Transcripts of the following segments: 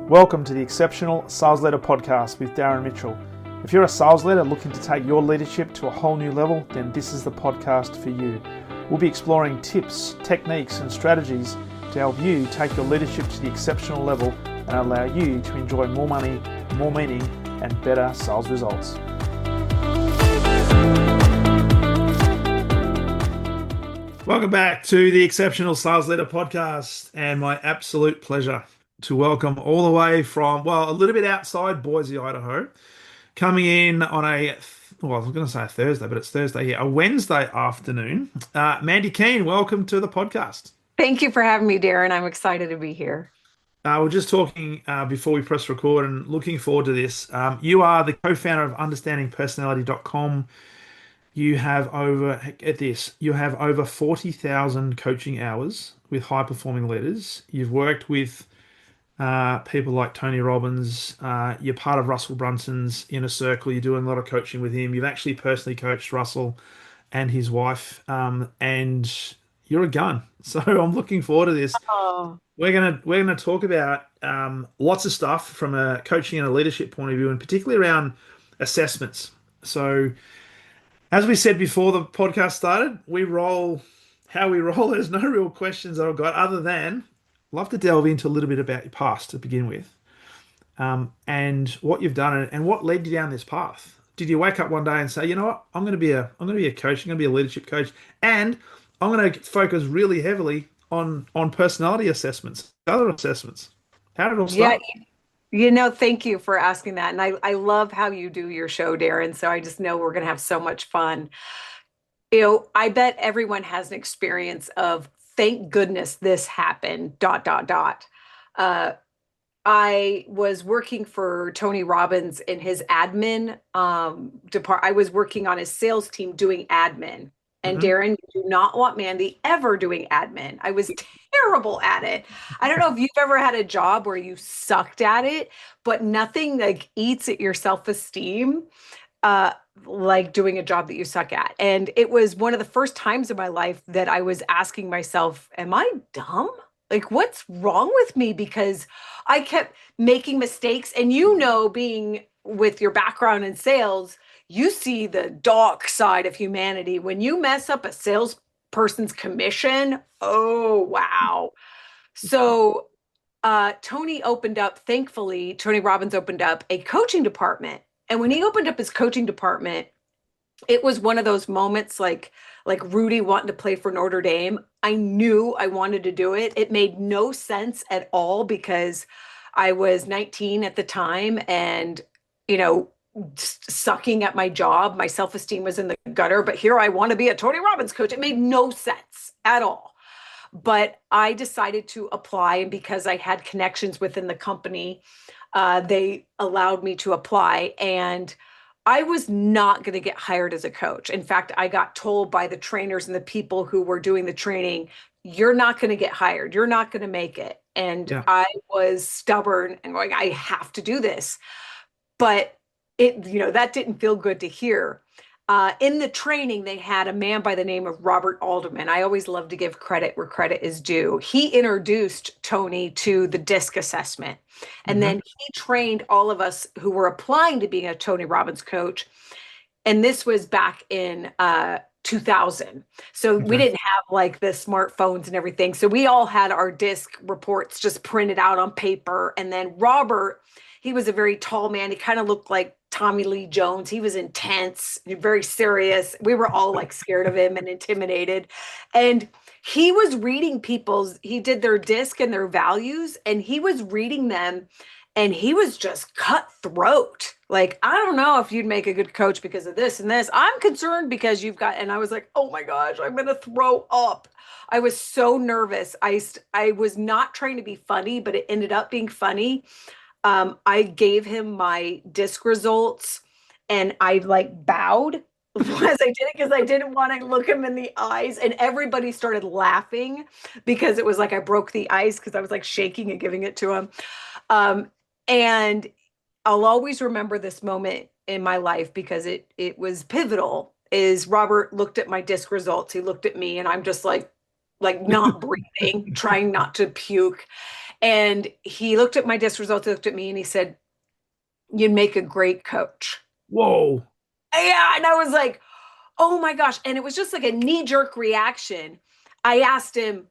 Welcome to the Exceptional Sales Leader Podcast with Darren Mitchell. If you're a sales leader looking to take your leadership to a whole new level, then this is the podcast for you. We'll be exploring tips, techniques, and strategies to help you take your leadership to the exceptional level and allow you to enjoy more money, more meaning, and better sales results. Welcome back to the Exceptional Sales Leader Podcast, and my absolute pleasure to welcome all the way from, well, a little bit outside Boise, Idaho, coming in on I was going to say a Thursday, but it's Thursday here, a Wednesday afternoon. Mandy Keene, welcome to the podcast. Thank you for having me, Darren. I'm excited to be here. We're just talking before we press record and looking forward to this. You are the co-founder of understandingpersonality.com. You have over 40,000 coaching hours with high-performing leaders. You've worked with people like Tony Robbins. You're part of Russell Brunson's inner circle. You're doing a lot of coaching with him. You've actually personally coached Russell and his wife, and you're a gun. So I'm looking forward to this. Oh. We're gonna talk about lots of stuff from a coaching and a leadership point of view, and particularly around assessments. So, as we said before the podcast started, we roll how we roll. There's no real questions that I've got other than love to delve into a little bit about your past to begin with, and what you've done and what led you down this path. Did you wake up one day and say, you know what, I'm going to be a coach, I'm going to be a leadership coach, and I'm going to focus really heavily on personality assessments, other assessments? How did it all start? Yeah, thank you for asking that. And I love how you do your show, Darren. So I just know we're going to have so much fun. I bet everyone has an experience of, thank goodness this happened, ... I was working for Tony Robbins in his admin department. I was working on his sales team doing admin. And Darren, you do not want Mandy ever doing admin. I was terrible at it. I don't know if you've ever had a job where you sucked at it, but nothing like eats at your self-esteem like doing a job that you suck at. And it was one of the first times in my life that I was asking myself, am I dumb? Like, what's wrong with me? Because I kept making mistakes. And being with your background in sales, you see the dark side of humanity. When you mess up a salesperson's commission, oh, wow. So Tony Robbins opened up a coaching department. And when he opened up his coaching department, it was one of those moments like Rudy wanting to play for Notre Dame. I knew I wanted to do it. It made no sense at all because I was 19 at the time and, sucking at my job. My self-esteem was in the gutter, but here I want to be a Tony Robbins coach. It made no sense at all. But I decided to apply, and because I had connections within the company, they allowed me to apply, and I was not going to get hired as a coach. In fact, I got told by the trainers and the people who were doing the training, you're not going to get hired. You're not going to make it. And I was stubborn and going, I have to do this. But that didn't feel good to hear. In the training, they had a man by the name of Robert Alderman. I always love to give credit where credit is due. He introduced Tony to the DISC assessment. And then he trained all of us who were applying to being a Tony Robbins coach. And this was back in 2000. So we didn't have like the smartphones and everything. So we all had our DISC reports just printed out on paper. And then Robert, he was a very tall man. He kind of looked like Tommy Lee Jones. He was intense, very serious. We were all like scared of him and intimidated. And he was reading he did their DISC and their values, and he was reading them, and he was just cutthroat. Like, I don't know if you'd make a good coach because of this and this. I'm concerned because and I was like, oh my gosh, I'm going to throw up. I was so nervous. I was not trying to be funny, but it ended up being funny. I gave him my DISC results, and I bowed as I did it because I didn't want to look him in the eyes, and everybody started laughing because it was like I broke the ice because I was shaking and giving it to him. And I'll always remember this moment in my life because it was pivotal. Is Robert looked at my DISC results. He looked at me, and I'm just like not breathing, trying not to puke. And he looked at my disc results, he looked at me and he said, "You'd make a great coach." Whoa. Yeah. And I was like, oh my gosh. And it was just like a knee jerk reaction. I asked him,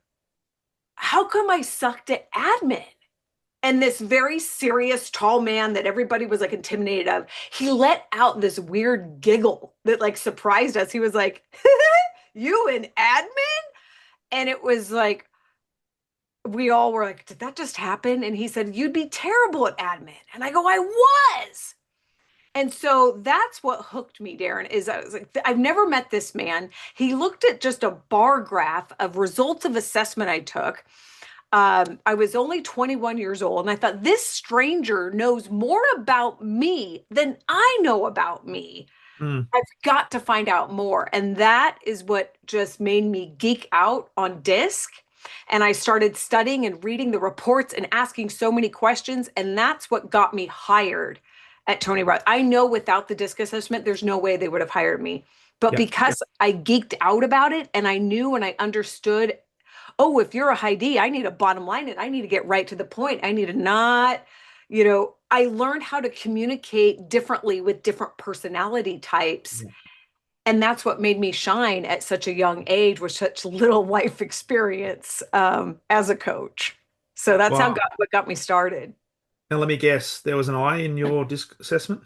how come I sucked at admin? And this very serious tall man that everybody was like intimidated of, he let out this weird giggle that like surprised us. He was like, you in admin? And it was like, we all were like, did that just happen? And he said, you'd be terrible at admin. And I go, I was. And so that's what hooked me, Darren, is I was like, I've never met this man. He looked at just a bar graph of results of assessment I took. I was only 21 years old, and I thought, this stranger knows more about me than I know about me. Mm. I've got to find out more. And that is what just made me geek out on DISC. And I started studying and reading the reports and asking so many questions. And that's what got me hired at Tony Robbins. I know without the DISC assessment, there's no way they would have hired me. But Yeah. because I geeked out about it and I knew and I understood, oh, if you're a high D, I need a bottom line and I need to get right to the point. I need to not, I learned how to communicate differently with different personality types. Yeah. And that's what made me shine at such a young age with such little life experience as a coach. So that's Wow. what got me started. Now let me guess. There was an I in your disc assessment.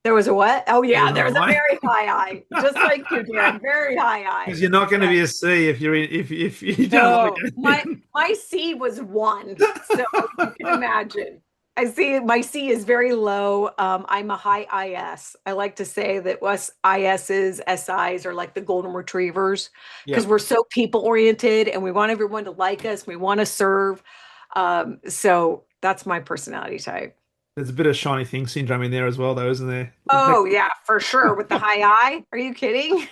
There was a what? Oh There yeah, was an there's a I. very high eye, just like you, Darren. Very high Because eye. you're not going to Yeah. be a C if if you don't like No, my it. my C was one, so you can imagine. I see my C is very low. I'm a high IS. I like to say that us ISs, SIs are like the golden retrievers Yeah. because we're so people oriented and we want everyone to like us. We want to serve. So that's my personality type. There's a bit of shiny thing syndrome in there as well, though, isn't there? Oh yeah, for sure. With the high I. Are you kidding?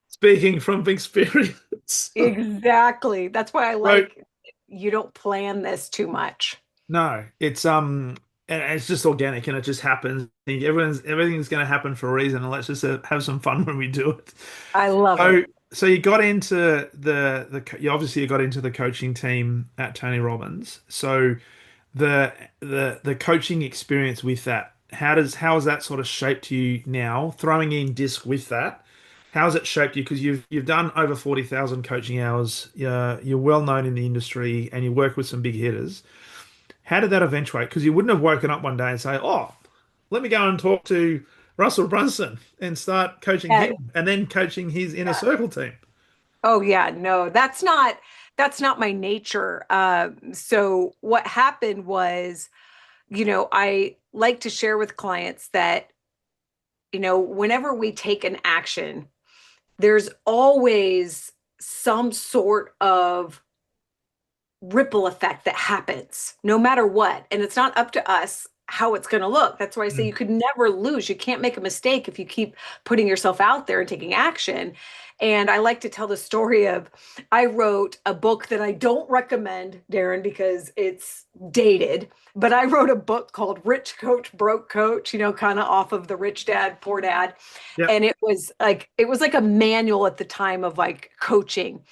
Speaking from experience. Exactly. That's why I So like you don't plan this too much. no, and it's just organic and it just happens. I think everything's going to happen for a reason, and let's just have some fun when we do it. I love So, it. so you got into you obviously got into the coaching team at Tony Robbins. So the coaching experience with that, how has that sort of shaped you now? Throwing in disc with that, how has it shaped you? Because you've done over 40,000 coaching hours. You're well known in the industry, and you work with some big hitters. How did that eventuate? Because you wouldn't have woken up one day and say, "Oh, let me go and talk to Russell Brunson and start coaching Yeah, him, and then coaching his inner yeah. circle team." Oh yeah, no, that's not my nature. So what happened was, I like to share with clients that, whenever we take an action, there's always some sort of ripple effect that happens no matter what. And it's not up to us how it's going to look. That's why I say Mm. you could never lose. You can't make a mistake if you keep putting yourself out there and taking action. And I like to tell the story of I wrote a book that I don't recommend, Darren, because it's dated, but I wrote a book called Rich Coach, Broke Coach, kind of off of the Rich Dad, Poor Dad. Yep. And it was like a manual at the time of like coaching.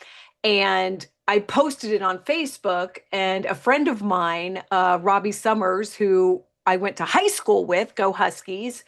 And I posted it on Facebook, and a friend of mine, Robbie Summers, who I went to high school with, go Huskies,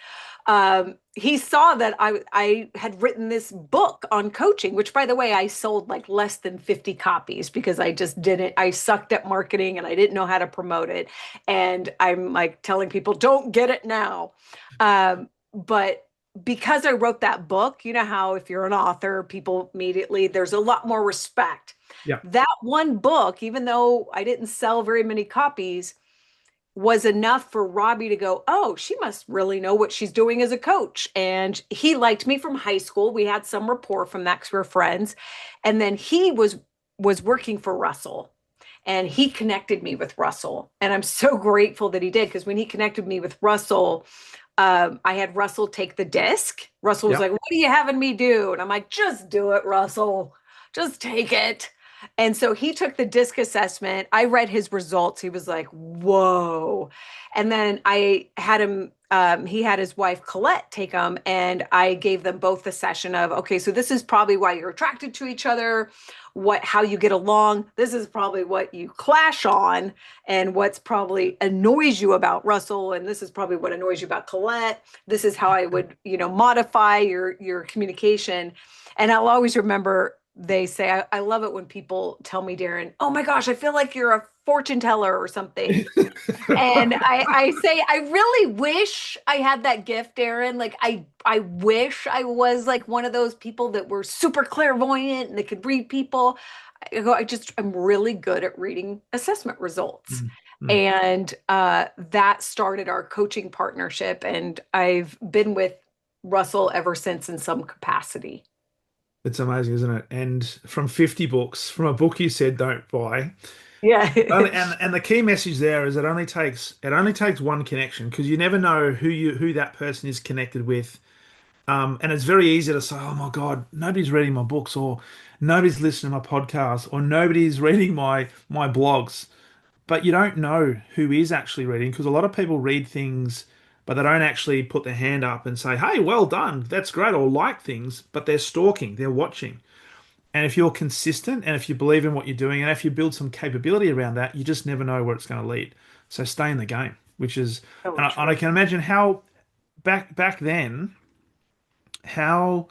he saw that I had written this book on coaching, which, by the way, I sold like less than 50 copies because I just didn't, I sucked at marketing and I didn't know how to promote it. And I'm like telling people, don't get it now. But because I wrote that book, you know how if you're an author, people immediately, there's a lot more respect. Yeah. That one book, even though I didn't sell very many copies, was enough for Robbie to go, oh, she must really know what she's doing as a coach. And he liked me from high school. We had some rapport from that because we were friends. And then he was working for Russell, and he connected me with Russell. And I'm so grateful that he did, because when he connected me with Russell, I had Russell take the disc. Russell was Yep. like, what are you having me do? And I'm like, just do it, Russell. Just take it. And so he took the disc assessment. I read his results. He was like, whoa. And then I had him he had his wife Colette take them, and I gave them both the session of, okay, so this is probably why you're attracted to each other, how you get along. This is probably what you clash on, and what's probably annoys you about Russell, and this is probably what annoys you about Colette. This is how I would, modify your communication. And I'll always remember they say, I love it when people tell me, Darren, oh my gosh, I feel like you're a fortune teller or something. And I say, I really wish I had that gift, Darren. Like I wish I was like one of those people that were super clairvoyant and they could read people. I'm really good at reading assessment results. Mm. And that started our coaching partnership. And I've been with Russell ever since in some capacity. It's amazing, isn't it? And from 50 books, from a book you said don't buy. Yeah. And the key message there is it only takes one connection, because you never know who that person is connected with. And it's very easy to say, oh my God, nobody's reading my books, or nobody's listening to my podcast, or nobody's reading my blogs. But you don't know who is actually reading, because a lot of people read things, but they don't actually put their hand up and say, hey, well done, that's great, or like things, but they're stalking, they're watching. And if you're consistent, and if you believe in what you're doing, and if you build some capability around that, you just never know where it's going to lead. So stay in the game, which is, So and I true. can imagine how back then, how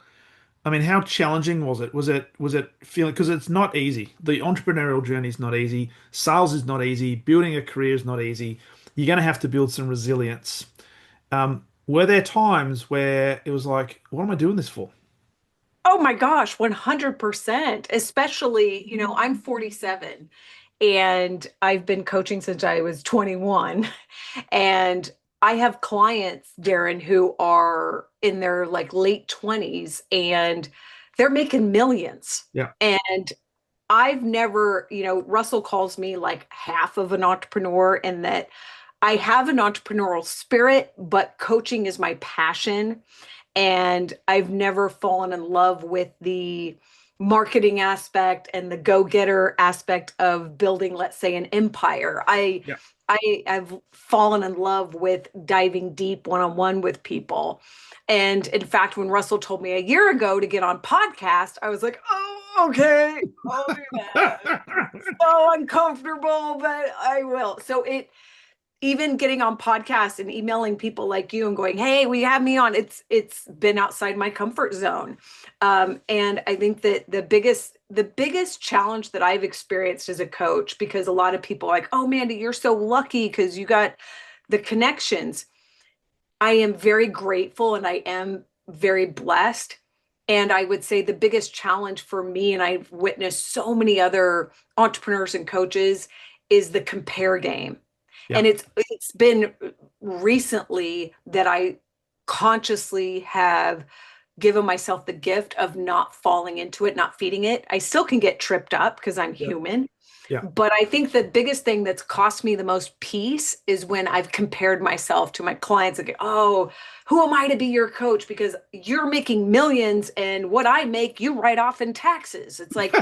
how challenging was it? Was it feeling, because it's not easy. The entrepreneurial journey is not easy. Sales is not easy. Building a career is not easy. You're going to have to build some resilience. Were there times where it was like, what am I doing this for? Oh my gosh, 100%. Especially, I'm 47 and I've been coaching since I was 21. And I have clients, Darren, who are in their like late 20s and they're making millions. Yeah, And I've never, Russell calls me like half of an entrepreneur, in that I have an entrepreneurial spirit, but coaching is my passion. And I've never fallen in love with the marketing aspect and the go-getter aspect of building, let's say, an empire. yeah. I've fallen in love with diving deep one-on-one with people. And in fact, when Russell told me a year ago to get on podcast, I was like, oh, okay, I'll do that. So uncomfortable, but I will. So even getting on podcasts and emailing people like you and going, hey, will you have me on, it's been outside my comfort zone. And I think that the biggest challenge that I've experienced as a coach, because a lot of people are like, oh Mandy, you're so lucky because you got the connections. I am very grateful and I am very blessed. And I would say the biggest challenge for me, and I've witnessed so many other entrepreneurs and coaches, is the compare game. Yeah, And it's been recently that I consciously have given myself the gift of not falling into it, not feeding it. I still can get tripped up because I'm yeah, human. yeah. But I think the biggest thing that's cost me the most peace is when I've compared myself to my clients and go, oh, who am I to be your coach? Because you're making millions and what I make, you write off in taxes. It's like,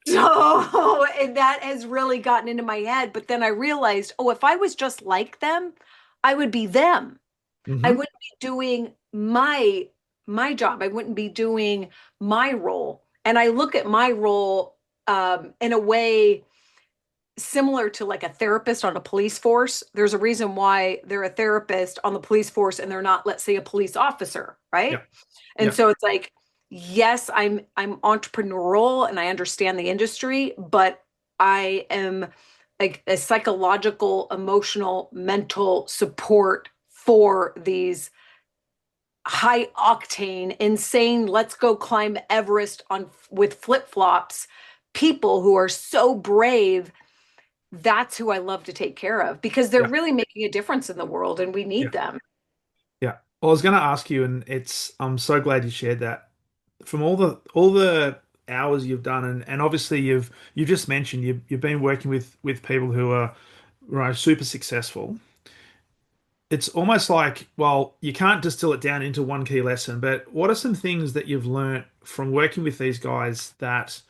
so, and that has really gotten into my head. But then I realized, oh, if I was just like them, I would be them. I Hmm. wouldn't be doing my job. I wouldn't be doing my role. And I look at my role in a way similar to like a therapist on a police force. There's a reason why they're a therapist on the police force and they're not, let's say, a police officer, Yeah, right? And yeah, so it's like, yes, I'm entrepreneurial and I understand the industry, but I am a psychological, emotional, mental support for these high octane, insane, let's go climb Everest on with flip-flops people who are so brave. That's who I love to take care of because they're yeah, really making a difference in the world and we yeah, need them. yeah. Well, I was going to ask you, and I'm so glad you shared that. From all the hours you've done, and obviously you've just mentioned you've been working with people who are, right, super successful. It's almost like, well, you can't distill it down into one key lesson, but what are some things that you've learned from working with these guys that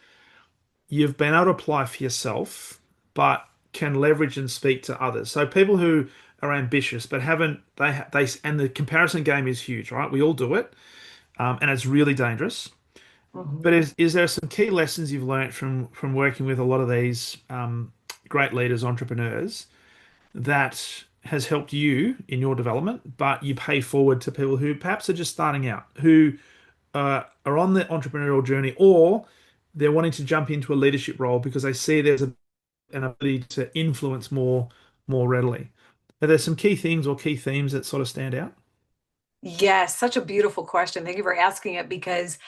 you've been able to apply for yourself, but can leverage and speak to others? So people who are ambitious but haven't they and the comparison game is huge, right? We all do it, and it's really dangerous. Mhm. But is there some key lessons you've learned from working with a lot of these great leaders, entrepreneurs, that has helped you in your development, but you pay forward to people who perhaps are just starting out, who are on the entrepreneurial journey, or they're wanting to jump into a leadership role because they see there's an ability to influence more readily? Are there some key themes or key themes that sort of stand out? Yes, such a beautiful question. Thank you for asking it because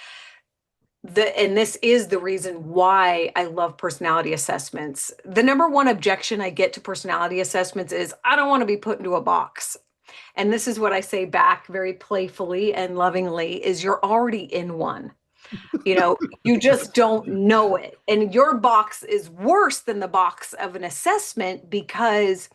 and this is the reason why I love personality assessments. The number one objection I get to personality assessments is I don't want to be put into a box. And this is what I say back very playfully and lovingly is you're already in one. You just don't know it. And your box is worse than the box of an assessment because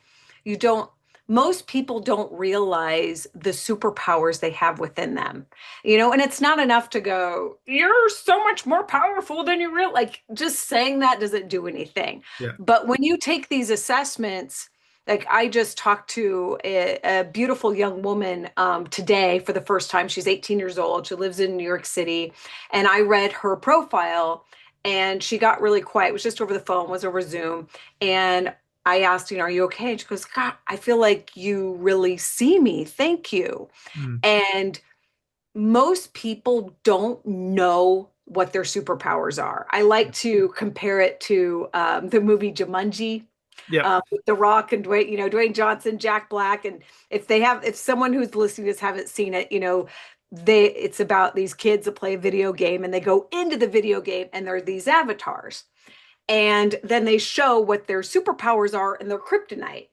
you don't, most people don't realize the superpowers they have within them, and it's not enough to go, you're so much more powerful than you real. Like just saying that doesn't do anything. Yeah. But when you take these assessments, like I just talked to a beautiful young woman today for the first time. She's 18 years old. She lives in New York City. And I read her profile and she got really quiet. It was just over the phone, was over Zoom. And I asked, are you okay? And she goes, God, I feel like you really see me. Thank you. Mm. And most people don't know what their superpowers are. I like to compare it to the movie Jumanji, Yep. with The Rock and Dwayne Johnson, Jack Black. And if someone who's listening to this haven't seen it, it's about these kids that play a video game and they go into the video game and they're these avatars. And then they show what their superpowers are and their kryptonite.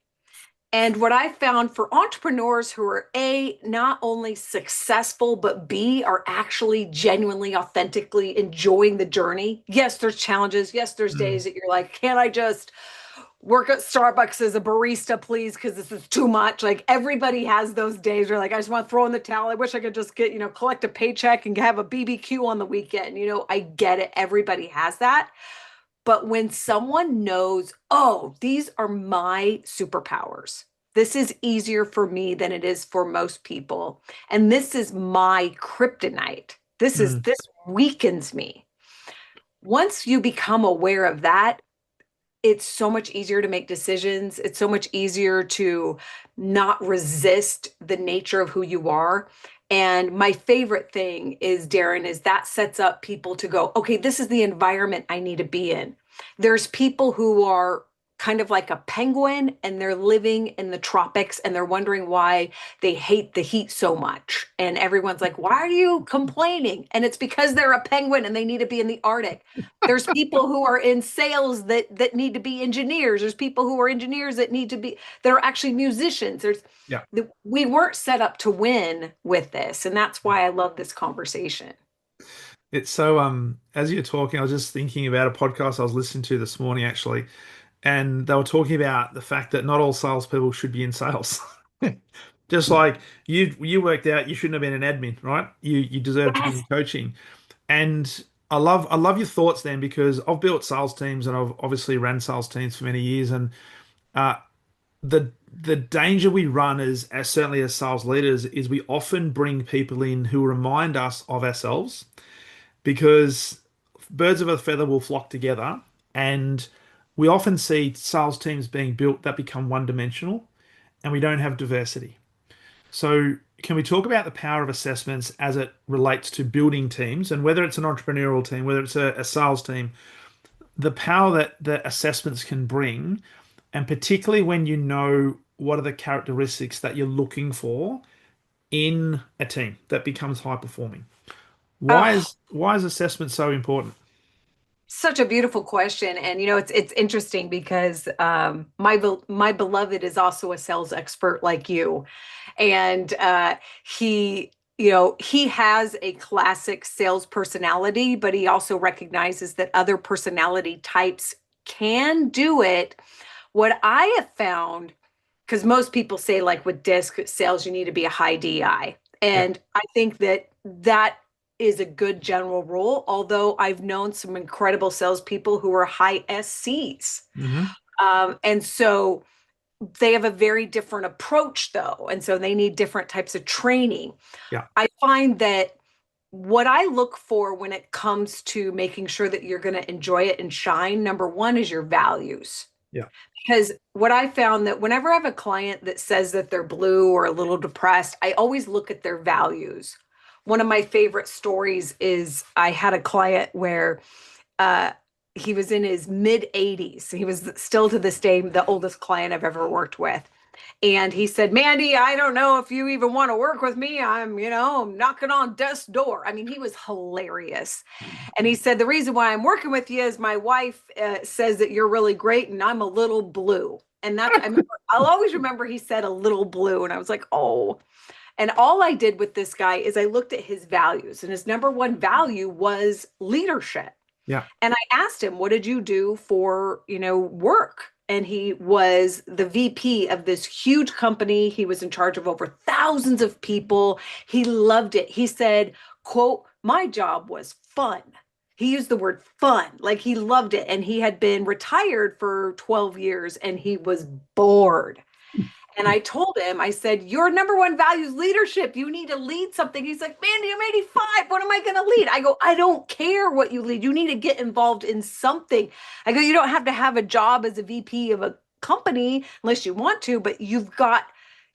And what I found for entrepreneurs who are A, not only successful, but B, are actually genuinely, authentically enjoying the journey. Yes, there's challenges. Yes, there's Mm. days that you're like, can't I just work at Starbucks as a barista, please? Because this is too much. Like everybody has those days where like, I just want to throw in the towel. I wish I could just get, collect a paycheck and have a BBQ on the weekend. I get it. Everybody has that. But when someone knows, oh, these are my superpowers, this is easier for me than it is for most people. And this is my kryptonite. Mm. This weakens me. Once you become aware of that, it's so much easier to make decisions. It's so much easier to not resist the nature of who you are. And my favorite thing is, Darren, is that sets up people to go, okay, this is the environment I need to be in. There's people who are kind of like a penguin and they're living in the tropics and they're wondering why they hate the heat so much. And everyone's like, why are you complaining? And it's because they're a penguin and they need to be in the Arctic. There's people who are in sales that need to be engineers. There's people who are engineers that are actually musicians. Yeah. We weren't set up to win with this, and that's why I love this conversation. It's so as you're talking, I was just thinking about a podcast I was listening to this morning actually, and they were talking about the fact that not all salespeople should be in sales. Just like you worked out you shouldn't have been an admin, right? You deserve to be in Yes. coaching. And I love your thoughts then, because I've built sales teams and I've obviously ran sales teams for many years. And uh, the danger we run as certainly as sales leaders is we often bring people in who remind us of ourselves, because birds of a feather will flock together, and we often see sales teams being built that become one dimensional, and we don't have diversity. So, can we talk about the power of assessments as it relates to building teams, and whether it's an entrepreneurial team, whether it's a sales team, the power that the assessments can bring, and particularly when you know what are the characteristics that you're looking for in a team that becomes high performing? Why Oh, is assessment so important? such a beautiful question. And it's interesting because my beloved is also a sales expert like you. And he has a classic sales personality, but he also recognizes that other personality types can do it. What I have found, because most people say, like with disc sales, you need to be a high DI. Yeah. And I think that is a good general rule, although I've known some incredible salespeople who are high SCs. Hmm. And so they have a very different approach though, and so they need different types of training. Yeah. I find that what I look for when it comes to making sure that you're going to enjoy it and shine, number one is your values. Yeah. Because what I found that whenever I have a client that says that they're blue or a little depressed, I always look at their values. One of my favorite stories is I had a client where uh, he was in his mid 80s. He was still to this day the oldest client I've ever worked with. And he said, Mandy, I don't know if you even want to work with me. I'm knocking on death's door. I mean, he was hilarious. And he said, the reason why I'm working with you is my wife says that you're really great and I'm a little blue. And I'll always remember he said a little blue. And I was like, oh. And all I did with this guy is I looked at his values, and his number one value was leadership. Yeah. And I asked him, what did you do for, work? And he was the VP of this huge company. He was in charge of over thousands of people. He loved it. He said, quote, my job was fun. He used the word fun, like he loved it. And he had been retired for 12 years and he was bored. And I told him, I said, your number one value is leadership. You need to lead something. He's like, Mandy, I'm 85. What am I going to lead? I go, I don't care what you lead. You need to get involved in something. I go, you don't have to have a job as a VP of a company unless you want to, but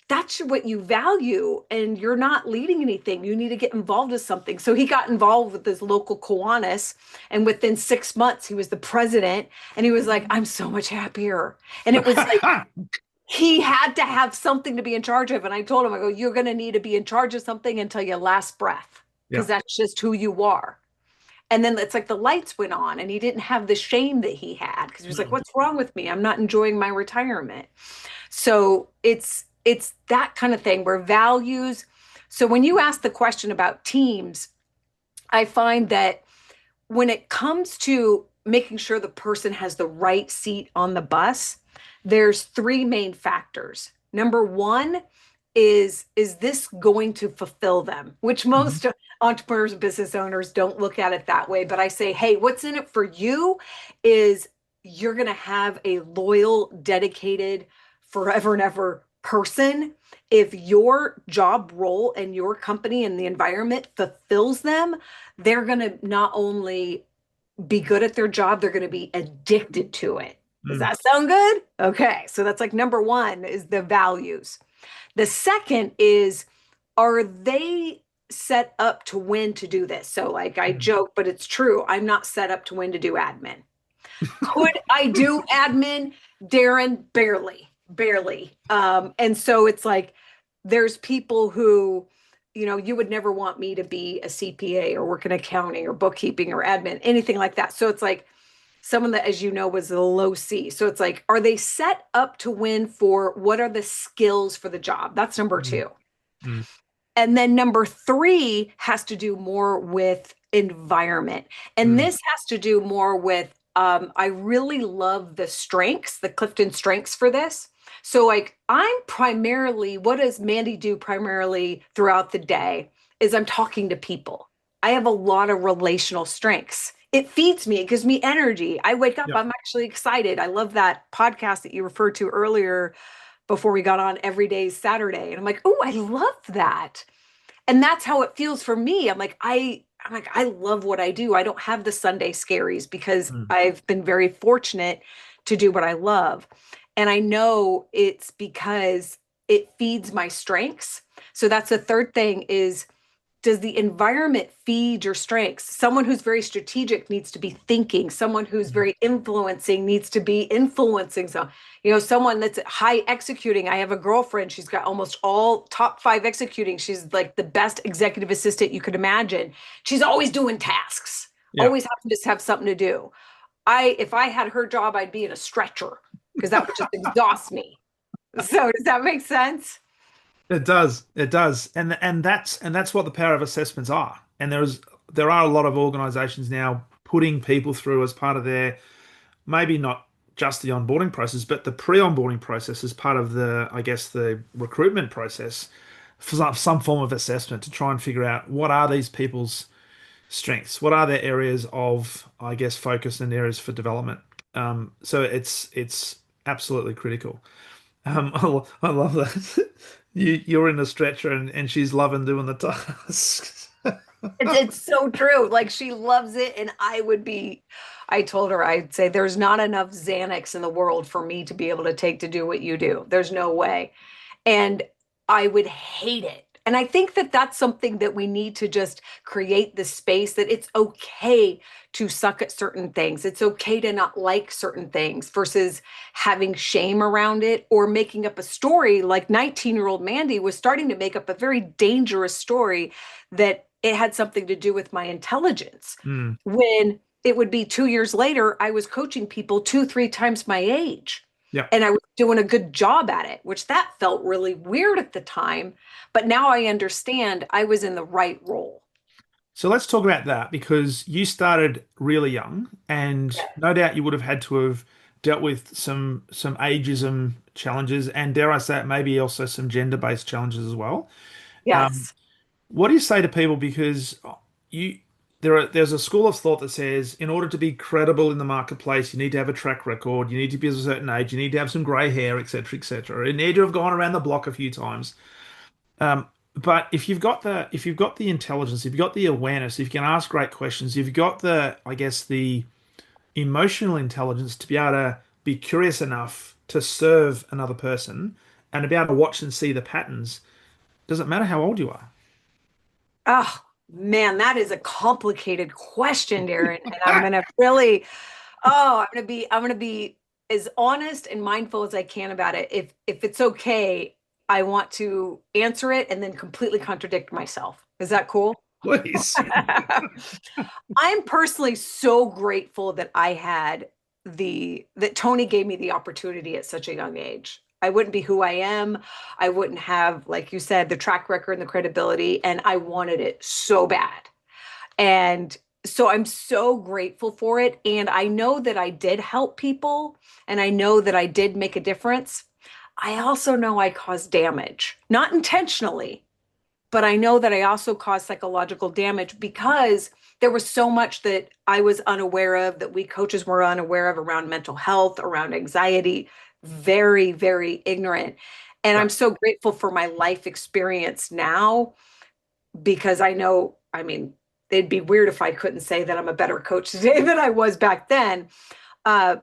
that's what you value and you're not leading anything. You need to get involved with something. So he got involved with this local Kiwanis, and within 6 months, he was the president, and he was like, I'm so much happier. And it was like, he had to have something to be in charge of. And I told him, I go, you're going to need to be in charge of something until your last breath, because Yeah. that's just who you are. And then it's like the lights went on and he didn't have the shame that he had, because he was like, what's wrong with me? I'm not enjoying my retirement. So it's that kind of thing where values. So when you ask the question about teams, I find that when it comes to making sure the person has the right seat on the bus, there's three main factors. Number one is this going to fulfill them? Which Mhm. most entrepreneurs and business owners don't look at it that way. But I say, hey, what's in it for you is you're going to have a loyal, dedicated, forever and ever person. If your job role and your company and the environment fulfills them, they're going to not only be good at their job, they're going to be addicted to it. Does Mm. that sound good? Okay. So that's like number one is the values. The second is, are they set up to win to do this? So, like I Mm. joke, but it's true. I'm not set up to win to do admin. Could I do admin, Darren? Barely, barely. And so it's like there's people who, you would never want me to be a CPA or work in accounting or bookkeeping or admin, anything like that. So it's like someone that, as you know, was a low C. So it's like, are they set up to win for what are the skills for the job? That's number Mm. two. Mm. And then number three has to do more with environment. And Mm. this has to do more with, I really love the strengths, the Clifton strengths for this. So, like, what does Mandy do primarily throughout the day? Is I'm talking to people. I have a lot of relational strengths. It feeds me, it gives me energy. I wake up, Yeah. I'm actually excited. I love that podcast that you referred to earlier before we got on every day Saturday. And I'm like, oh, I love that. And that's how it feels for me. I'm like, I love what I do. I don't have the Sunday scaries because Mm. I've been very fortunate to do what I love. And I know it's because it feeds my strengths. So that's the third thing is, does the environment feed your strengths? Someone who's very strategic needs to be thinking. Someone who's Mm. very influencing needs to be influencing. So, someone that's high executing. I have a girlfriend. She's got almost all top five executing. She's like the best executive assistant you could imagine. She's always doing tasks, Yeah. always having to have something to do. If I had her job, I'd be in a stretcher because that would just exhaust me. So does that make sense? It does. It does. And that's what the power of assessments are. And there are a lot of organizations now putting people through as part of their, maybe not just the onboarding process, but the pre-onboarding process as part of the, I guess, the recruitment process for some form of assessment to try and figure out what are these people's strengths, what are their areas of, I guess, focus and areas for development. So it's absolutely critical. I love that. You're in a stretcher and she's loving doing the tasks. It's so true. Like she loves it. And I told her, I'd say, there's not enough Xanax in the world for me to be able to take to do what you do. There's no way. And I would hate it. And I think that that's something that we need to just create the space that it's okay to suck at certain things. It's okay to not like certain things versus having shame around it or making up a story like 19-year-old Mandy was starting to make up a very dangerous story that it had something to do with my intelligence. Mm, When it would be 2 years later, I was coaching people two, three times my age. yeah. And I was doing a good job at it, which that felt really weird at the time. But now I understand I was in the right role. So let's talk about that because you started really young, and no doubt you would have had to have dealt with some ageism challenges, and dare I say it, maybe also some gender-based challenges as well. Um, Yes. what do you say to people? Because you there's a school of thought that says in order to be credible in the marketplace, you need to have a track record, you need to be a certain age, you need to have some grey hair, etc., etc. You need to have gone around the block a few times. Um, but if you've got the intelligence, if you've got the awareness, if you can ask great questions, if you've got the, I guess, the emotional intelligence to be able to be curious enough to serve another person and to be able to watch and see the patterns, doesn't matter how old you are. Oh, man, that is a complicated question, Darren. And I'm gonna really, oh, I'm gonna be as honest and mindful as I can about it. If it's okay, I want to answer it and then completely contradict myself. Is that cool? Please. I'm personally so grateful that I had that Tony gave me the opportunity at such a young age. I wouldn't be who I am. I wouldn't have, like you said, the track record and the credibility, and I wanted it so bad. And so I'm so grateful for it. And I know that I did help people, and I know that I did make a difference. I also know I caused damage, not intentionally, but I know that I also caused psychological damage because there was so much that I was unaware of, that we coaches were unaware of around mental health, around anxiety, very, very ignorant. And Yeah. I'm so grateful for my life experience now because I know, I mean, it'd be weird if I couldn't say that I'm a better coach today than I was back then. Uh,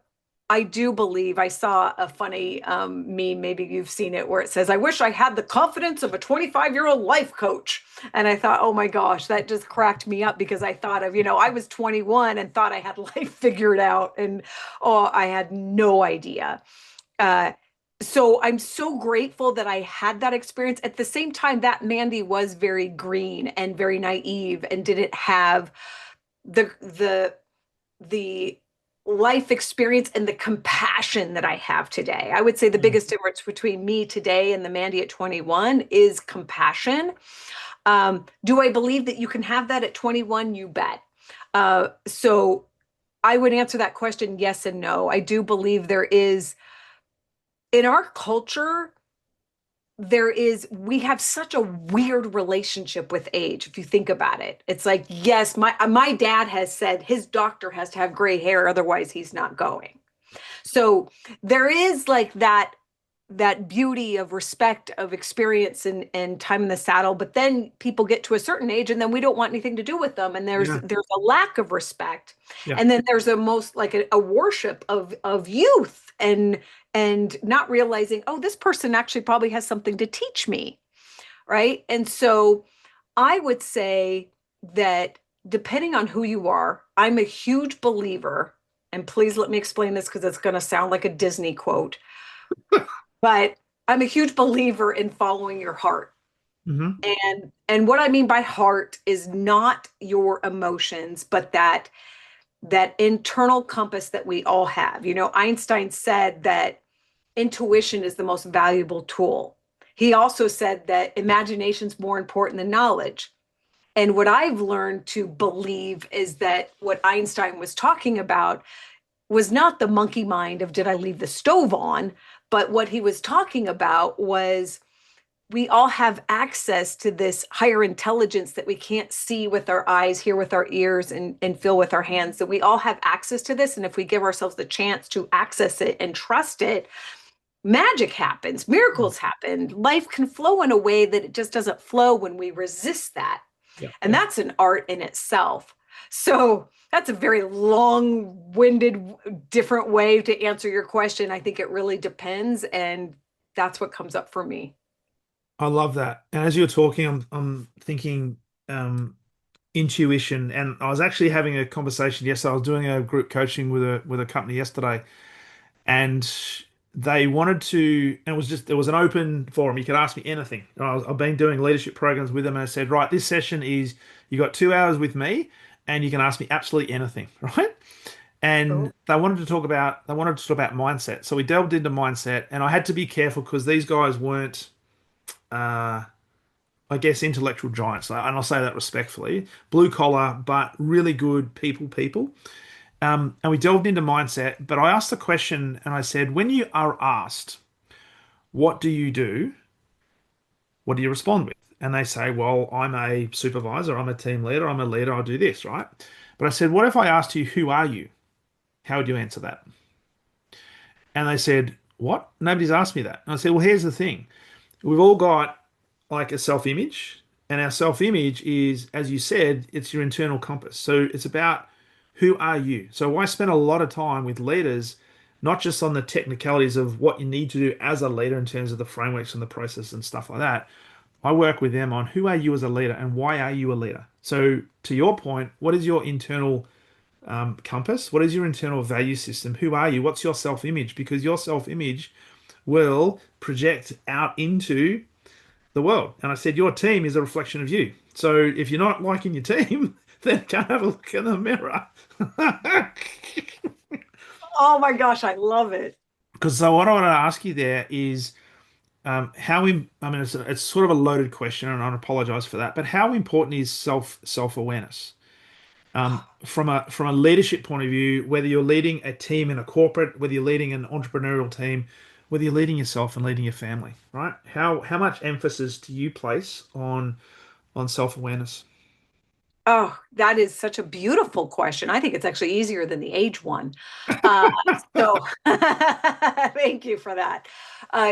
I do believe I saw a funny meme, maybe you've seen it, where it says, I wish I had the confidence of a 25-year-old life coach. And I thought, oh my gosh, that just cracked me up because I thought of, I was 21 and thought I had life figured out. And oh, I had no idea. Uh, so I'm so grateful that I had that experience. At the same time, that Mandy was very green and very naive and didn't have the life experience and the compassion that I have today. I would say the Mm. biggest difference between me today and the Mandy at 21 is compassion. Do I believe that you can have that at 21? You bet. So I would answer that question yes and no. I do believe there is, in our culture, we have such a weird relationship with age. If you think about it, it's like, yes, my dad has said his doctor has to have gray hair, otherwise he's not going. So there is like that beauty of respect, of experience, and time in the saddle. But then people get to a certain age and then we don't want anything to do with them. And there's Yeah. there's a lack of respect. Yeah. And then there's a most like a worship of youth and not realizing, oh, this person actually probably has something to teach me. Right. And so I would say that depending on who you are, I'm a huge believer, and please let me explain this because it's going to sound like a Disney quote, but I'm a huge believer in following your heart. Hmm. And what I mean by heart is not your emotions, but that internal compass that we all have. Einstein said that intuition is the most valuable tool. He also said that imagination is more important than knowledge. And what I've learned to believe is that what Einstein was talking about was not the monkey mind of did I leave the stove on, but what he was talking about was we all have access to this higher intelligence that we can't see with our eyes, hear with our ears, and feel with our hands. That we all have access to this. And if we give ourselves the chance to access it and trust it, magic happens, miracles happen. Life can flow in a way that it just doesn't flow when we resist that. Yeah. And that's an art in itself. So that's a very long-winded, different way to answer your question. I think it really depends, and that's what comes up for me. I love that. And as you're talking, I'm thinking um, intuition. And I was actually having a conversation yesterday. I was doing a group coaching with a company yesterday, and they wanted to, and it was just, it was an open forum. You could ask me anything. I've been doing leadership programs with them, and I said, right, this session is, you got 2 hours with me, and you can ask me absolutely anything, right? And Cool. they wanted to talk about mindset. So we delved into mindset, and I had to be careful because these guys weren't, uh, I guess, intellectual giants, and I'll say that respectfully, blue collar, but really good people. And we delved into mindset, but I asked the question and I said, when you are asked, what do you do? What do you respond with? And they say, well, I'm a supervisor, I'm a team leader, I'm a leader, I'll do this, right? But I said, what if I asked you, who are you? How would you answer that? And they said, what? Nobody's asked me that. And I said, well, here's the thing. We've all got like a self-image, and our self-image is, as you said, it's your internal compass. So it's about who are you. So I spend a lot of time with leaders, not just on the technicalities of what you need to do as a leader in terms of the frameworks and the process and stuff like that. I work with them on who are you as a leader and why are you a leader. So to your point, what is your internal compass? What is your internal value system? Who are you? What's your self-image? Because your self-image will project out into the world. And I said, your team is a reflection of you. So if you're not liking your team, then go have a look in the mirror. Oh my gosh, I love it. Because so what I want to ask you there is I mean, it's sort of a loaded question, and I apologize for that. But how important is self-awareness from a leadership point of view? Whether you're leading a team in a corporate, whether you're leading an entrepreneurial team, whether you're leading yourself and leading your family, right? How much emphasis do you place on self-awareness? Oh, that is such a beautiful question. I think it's actually easier than the age one. Uh, so thank you for that.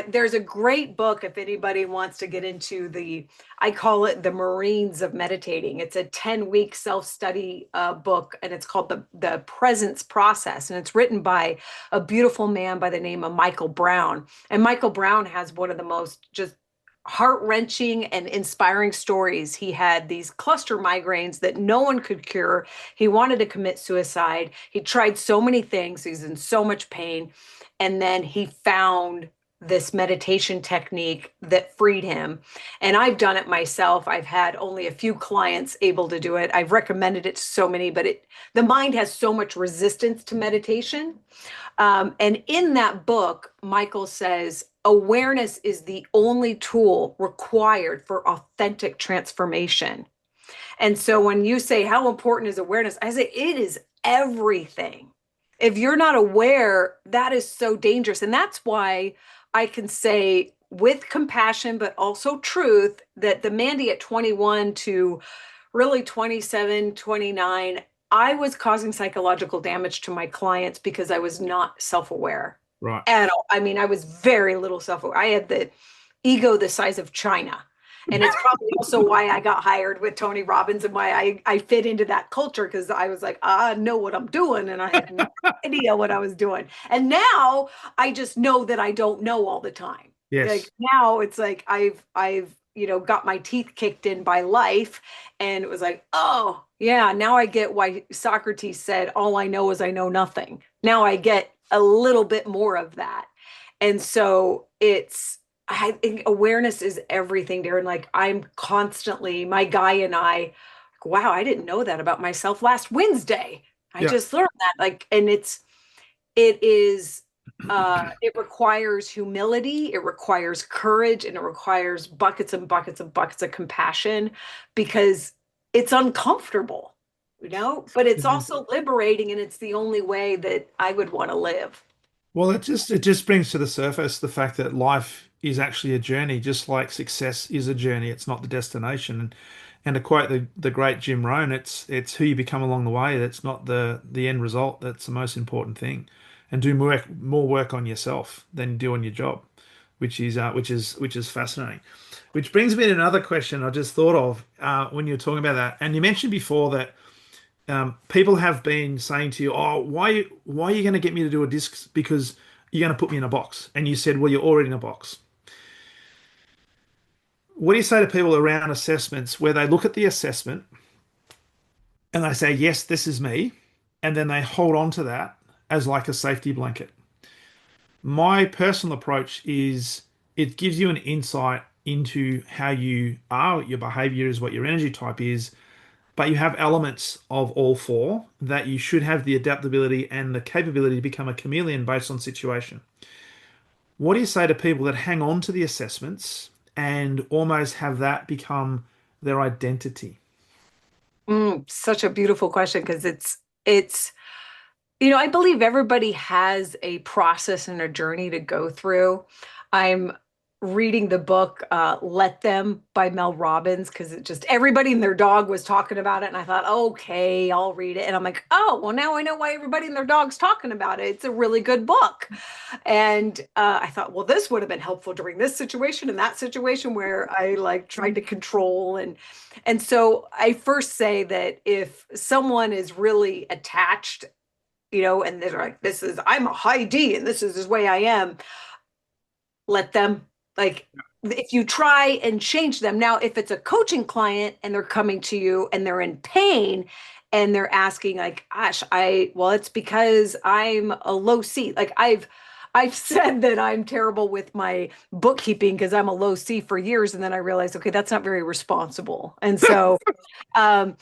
There's a great book if anybody wants to get into I call it the Marines of Meditating. It's a 10-week self-study book, and it's called the Presence Process. And it's written by a beautiful man by the name of Michael Brown. And Michael Brown has one of the most just heart-wrenching and inspiring stories. He had these cluster migraines that no one could cure. He wanted to commit suicide. He tried so many things. He's in so much pain. And then he found this meditation technique that freed him. And I've done it myself. I've had only a few clients able to do it. I've recommended it to so many, but the mind has so much resistance to meditation. And in that book, Michael says awareness is the only tool required for authentic transformation. And so when you say, how important is awareness? I say, it is everything. If you're not aware, that is so dangerous. And that's why I can say, with compassion, but also truth, that the Mandy at 21 to really 27, 29, I was causing psychological damage to my clients because I was not self-aware Right. at all. I mean, I was very little self-aware. I had the ego the size of China. And it's probably also why I got hired with Tony Robbins and why I fit into that culture, because I was like, I know what I'm doing. And I had no idea what I was doing. And now I just know that I don't know all the time. Like Yes. now it's like I've got my teeth kicked in by life. And it was like, oh yeah, now I get why Socrates said, all I know is I know nothing. Now I get a little bit more of that. And so I think awareness is everything, Darren. Like I'm constantly, my guy and I, wow, I didn't know that about myself last Wednesday. I Yeah. just learned that. Like, and it is, it requires humility, it requires courage, and it requires buckets and buckets and buckets of compassion because it's uncomfortable, but it's It is. also liberating, and it's the only way that I would want to live. Well, it just brings to the surface the fact that life is actually a journey, just like success is a journey. It's not the destination. And to quote the great Jim Rohn, it's who you become along the way. That's not the end result. That's the most important thing. and do more work on yourself than you do on your job, which is fascinating. Which brings me to another question I just thought of when you were talking about that, and you mentioned before that people have been saying to you, "Oh, why are you going to get me to do a disc? Because you're going to put me in a box." And you said, "Well, you're already in a box." What do you say to people around assessments where they look at the assessment and they say, "Yes, this is me," and then they hold on to that as like a safety blanket? My personal approach is it gives you an insight into how you are, what your behavior is, what your energy type is, but you have elements of all four that you should have the adaptability and the capability to become a chameleon based on situation. What do you say to people that hang on to the assessments and almost have that become their identity? Such a beautiful question because it's I believe everybody has a process and a journey to go through. I'm reading the book Let Them by Mel Robbins because it just everybody and their dog was talking about it. And I thought, okay, I'll read it. And I'm like, oh, well, now I know why everybody and their dog's talking about it. It's a really good book. And I thought, well, this would have been helpful during this situation and that situation where I like tried to control and so I first say that if someone is really attached, and they're like, I'm a high D and this is the way I am, let them, like, if you try and change them. Now, if it's a coaching client and they're coming to you and they're in pain and they're asking, like, gosh, well, it's because I'm a low C. Like, I've said that I'm terrible with my bookkeeping because I'm a low C for years. And then I realized, okay, that's not very responsible. And so I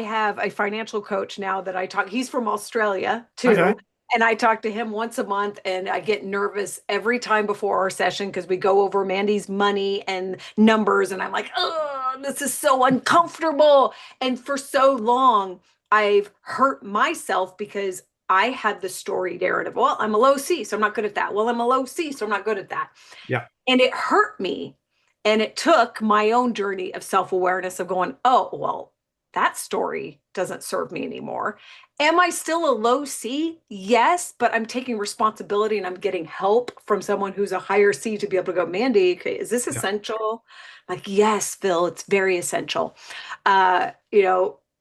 have a financial coach now that I talk. He's from Australia Okay. too, and I talk to him once a month. And I get nervous every time before our session because we go over Mandy's money and numbers, and I'm like, oh, this is so uncomfortable. And for so long, I've hurt myself because I had the story narrative. Well, I'm a low C, so I'm not good at that. Well, I'm a low C, so I'm not good at that. Yeah. And it hurt me. And it took my own journey of self awareness of going, oh, well, that story doesn't serve me anymore. Am I still a low C? Yes, but I'm taking responsibility and I'm getting help from someone who's a higher C to be able to go, Mandy, okay, is this Yeah. essential? Like, yes, Phil, it's very essential, to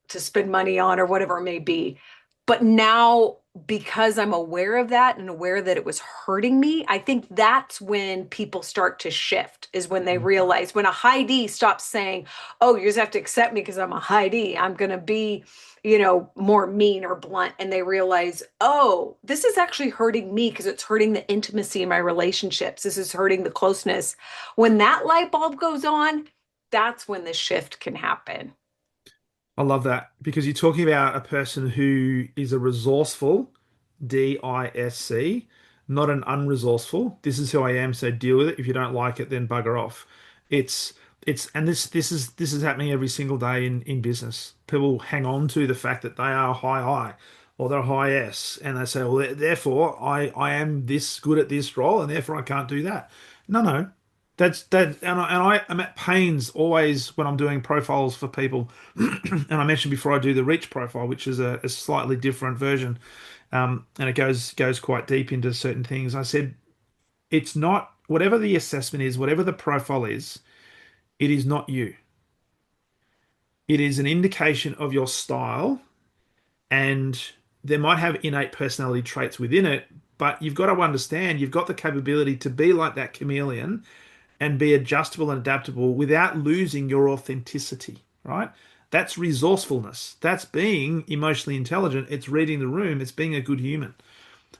spend money on or whatever it may be. But now, because I'm aware of that and aware that it was hurting me, I think that's when people start to shift, is when they realize, when a high D stops saying, oh, you just have to accept me because I'm a high D, I'm going to be, more mean or blunt. And they realize, oh, this is actually hurting me because it's hurting the intimacy in my relationships. This is hurting the closeness. When that light bulb goes on, that's when the shift can happen. I love that because you're talking about a person who is a resourceful, DISC, not an unresourceful. This is who I am, so deal with it. If you don't like it, then bugger off. It's and this is happening every single day in business. People hang on to the fact that they are high or they're high S, and they say, well, therefore I am this good at this role, and therefore I can't do that. No. That's that, and I'm at pains always when I'm doing profiles for people, and I mentioned before I do the reach profile, which is a slightly different version, and it goes quite deep into certain things. I said it's not whatever the assessment is, whatever the profile is, it is not you. It is an indication of your style, and there might have innate personality traits within it, but you've got to understand you've got the capability to be like that chameleon and be adjustable and adaptable without losing your authenticity, right? That's resourcefulness. That's being emotionally intelligent. It's reading the room. It's being a good human.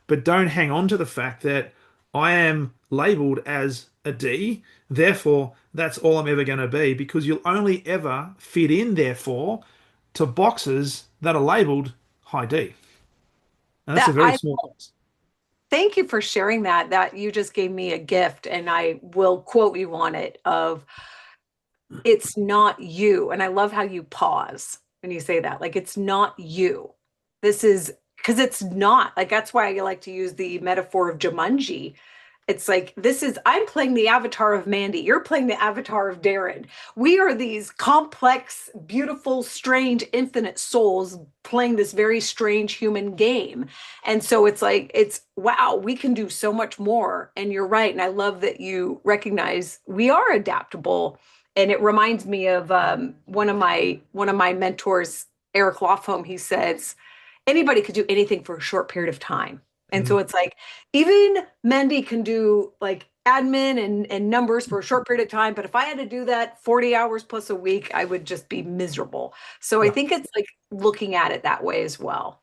But don't hang on to the fact that I am labeled as a D, therefore that's all I'm ever going to be, because you'll only ever fit in, therefore, to boxes that are labeled high D. And that's a That very I small box. Thank you for sharing that. That you just gave me a gift, and I will quote you on it of, it's not you. And I love how you pause when you say that. Like, it's not you. This is because it's not, like, that's why I like to use the metaphor of Jumanji. It's like, I'm playing the avatar of Mandy. You're playing the avatar of Darren. We are these complex, beautiful, strange, infinite souls playing this very strange human game. And so it's like, wow, we can do so much more. And you're right. And I love that you recognize we are adaptable. And it reminds me of one of my mentors, Eric Lofholm. He says, anybody could do anything for a short period of time. And Mm. so it's like, even Mandy can do like admin and numbers for a short period of time. But if I had to do that 40 hours plus a week, I would just be miserable. So I Yeah, think it's like looking at it that way as well.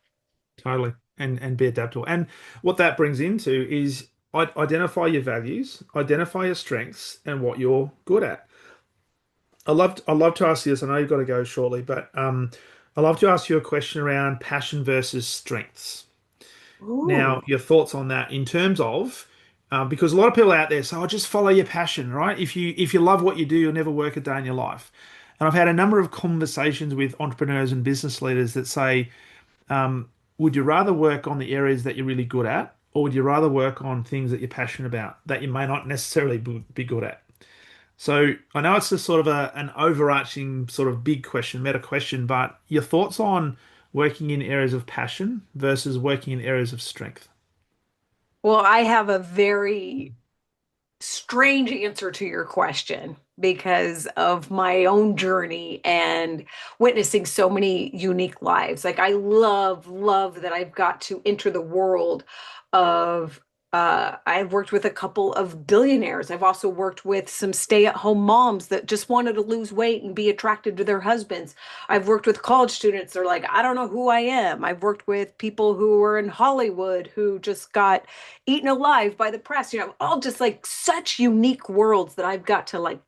totally. And be adaptable. And what that brings into is identify your values, identify your strengths, and what you're good at. I love to ask you this. I know you've got to go shortly, but I love to ask you a question around passion versus strengths. Ooh. Now, your thoughts on that in terms of because a lot of people out there say, "Oh, just follow your passion," right? If you love what you do, you'll never work a day in your life. And I've had a number of conversations with entrepreneurs and business leaders that say, would you rather work on the areas that you're really good at, or would you rather work on things that you're passionate about that you may not necessarily be good at? So I know it's just sort of an overarching sort of big question, meta question, but your thoughts on working in areas of passion versus working in areas of strength? Well, I have a very strange answer to your question because of my own journey and witnessing so many unique lives. Like I love that I've got to enter the world of I've worked with a couple of billionaires. I've also worked with some stay-at-home moms that just wanted to lose weight and be attracted to their husbands. I've worked with college students. They're like, I don't know who I am. I've worked with people who were in Hollywood who just got eaten alive by the press. All just like such unique worlds that I've got to like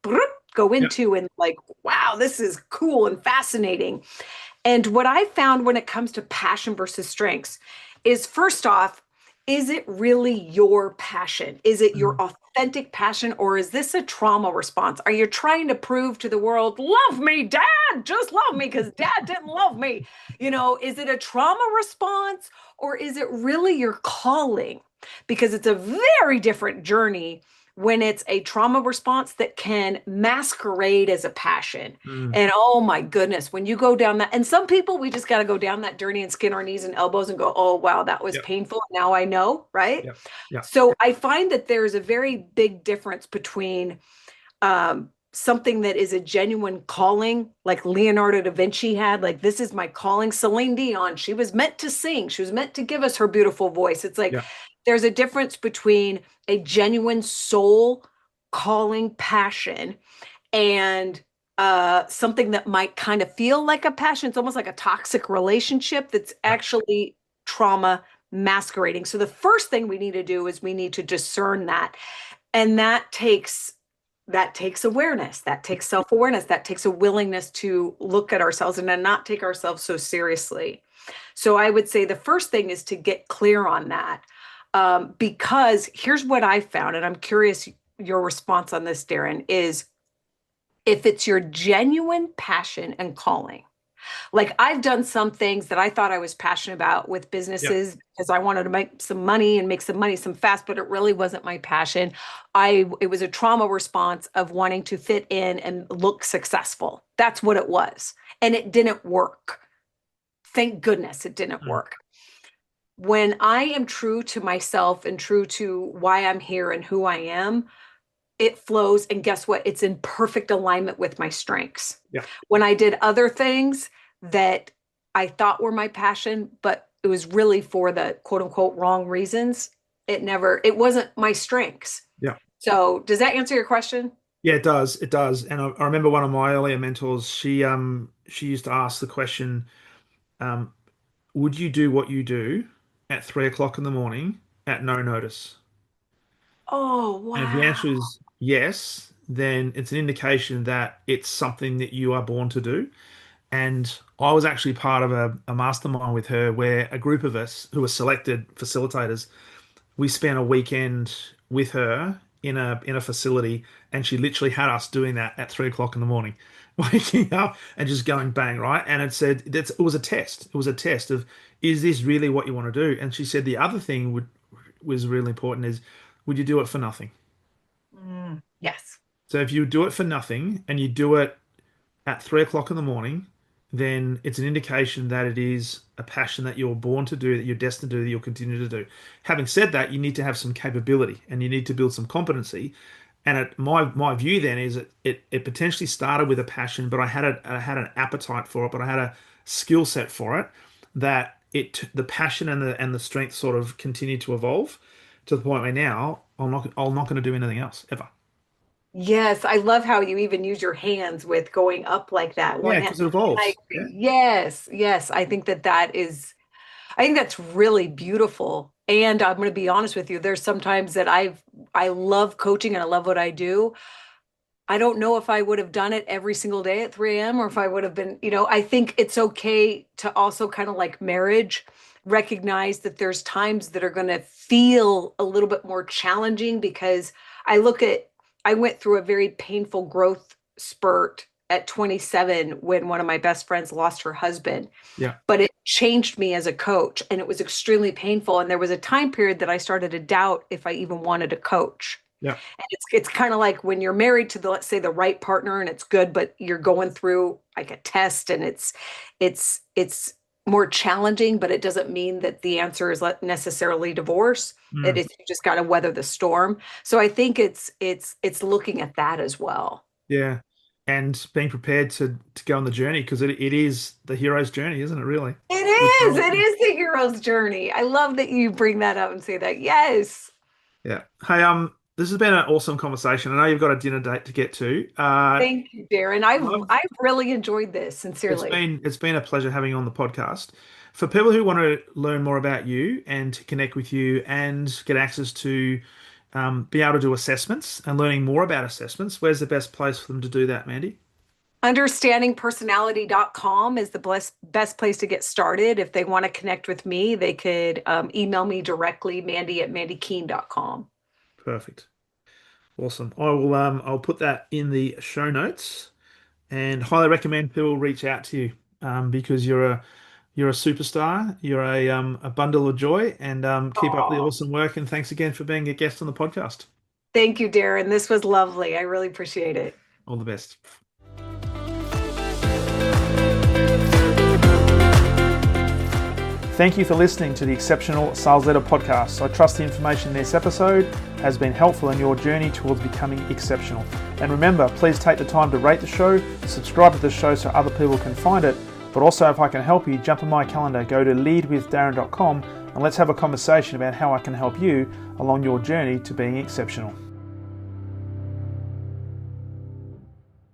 go Yeah. into and like, wow, this is cool and fascinating. And what I found when it comes to passion versus strengths is, first off, is it really your passion? Is it your Mm. authentic passion, or is this a trauma response? Are you trying to prove to the world, love me, dad, just love me because dad didn't love me? Is it a trauma response, or is it really your calling? Because it's a very different journey when it's a trauma response that can masquerade as a passion. Mm. And oh my goodness, when you go down that, and some people, we just got to go down that journey and skin our knees and elbows and go, oh, wow, that was Yep. painful. Now I know, right? Yep. Yep. So I find that there's a very big difference between something that is a genuine calling, like Leonardo da Vinci had, like, this is my calling. Celine Dion, she was meant to sing, she was meant to give us her beautiful voice. It's like Yep. there's a difference between a genuine soul calling passion and something that might kind of feel like a passion. It's almost like a toxic relationship that's Yep. actually trauma masquerading. So the first thing we need to do is we need to discern that. And that takes awareness, that takes self-awareness, that takes a willingness to look at ourselves and then not take ourselves so seriously. So I would say the first thing is to get clear on that. Because here's what I found, and I'm curious your response on this, Darren, is if it's your genuine passion and calling. Like I've done some things that I thought I was passionate about with Yep. businesses because I wanted to make some money and make some money some fast, but it really wasn't my passion. It was a trauma response of wanting to fit in and look successful. That's what it was. And it didn't work. Thank goodness it didn't Mm. work. When I am true to myself and true to why I'm here and who I am, it flows. And guess what? It's in perfect alignment with my strengths. Yeah. When I did other things that I thought were my passion, but it was really for the quote unquote wrong reasons, it wasn't my strengths. Yeah. So does that answer your question? Yeah, it does. It does. And I remember one of my earlier mentors, she used to ask the question, um, would you do what you do at 3 o'clock in the morning at no notice? Oh, And if the wow. answer is yes, then it's an indication that it's something that you are born to do. And I was actually part of a mastermind with her where a group of us who were selected facilitators, we spent a weekend with her in a facility, and she literally had us doing that at 3 o'clock in the morning, waking up and just going bang, right? And it was a test. It was a test of, is this really what you want to do? And she said the other thing was really important is, would you do it for nothing? Yes. So if you do it for nothing and you do it at 3 o'clock in the morning, then it's an indication that it is a passion that you're born to do, that you're destined to do, that you'll continue to do. Having said that, you need to have some capability and you need to build some competency. And my view then is it potentially started with a passion, but I had an appetite for it, but I had a skill set for it that the passion and the strength sort of continued to evolve to the point where now I'm not going to do anything else ever. Yes, I love how you even use your hands with going up like that. One Yeah, hand. because it And I evolves. Yeah. agree. Yes, yes. I think that's really beautiful. And I'm going to be honest with you, there's sometimes that I love coaching and I love what I do. I don't know if I would have done it every single day at 3 a.m. or if I would have been, I think it's okay to also kind of like marriage, recognize that there's times that are going to feel a little bit more challenging because I look at, I went through a very painful growth spurt at 27 when one of my best friends lost her husband, Yeah. but it changed me as a coach and it was extremely painful. And there was a time period that I started to doubt if I even wanted to coach. Yeah. And it's kind of like when you're married to let's say the right partner and it's good, but you're going through like a test and it's more challenging, but it doesn't mean that the answer is necessarily divorce. It Mm. is you just got to weather the storm. So I think it's looking at that as well. Yeah. And being prepared to go on the journey because it is the hero's journey, isn't it, really? It With is. no- It is the hero's journey. I love that you bring that up and say that. Yes. Yeah. Hey, this has been an awesome conversation. I know you've got a dinner date to get to. Thank you, Darren. I've Love I've really enjoyed this, sincerely. it's been a pleasure having you on the podcast. For people who want to learn more about you and to connect with you and get access to be able to do assessments and learning more about assessments, where's the best place for them to do that, Mandy? Understandingpersonality.com is the best place to get started. If they want to connect with me, they could email me directly, mandy@mandykeene.com. Perfect. Awesome. I'll put that in the show notes and highly recommend people reach out to you because you're a superstar. You're a bundle of joy and keep up the Aw. awesome work. And thanks again for being a guest on the podcast. Thank you, Darren. This was lovely. I really appreciate it. All the best. Thank you for listening to the Exceptional Sales Leader podcast. I trust the information in this episode has been helpful in your journey towards becoming exceptional. And remember, please take the time to rate the show, subscribe to the show so other people can find it. But also, if I can help you, jump on my calendar, go to leadwithdarren.com and let's have a conversation about how I can help you along your journey to being exceptional.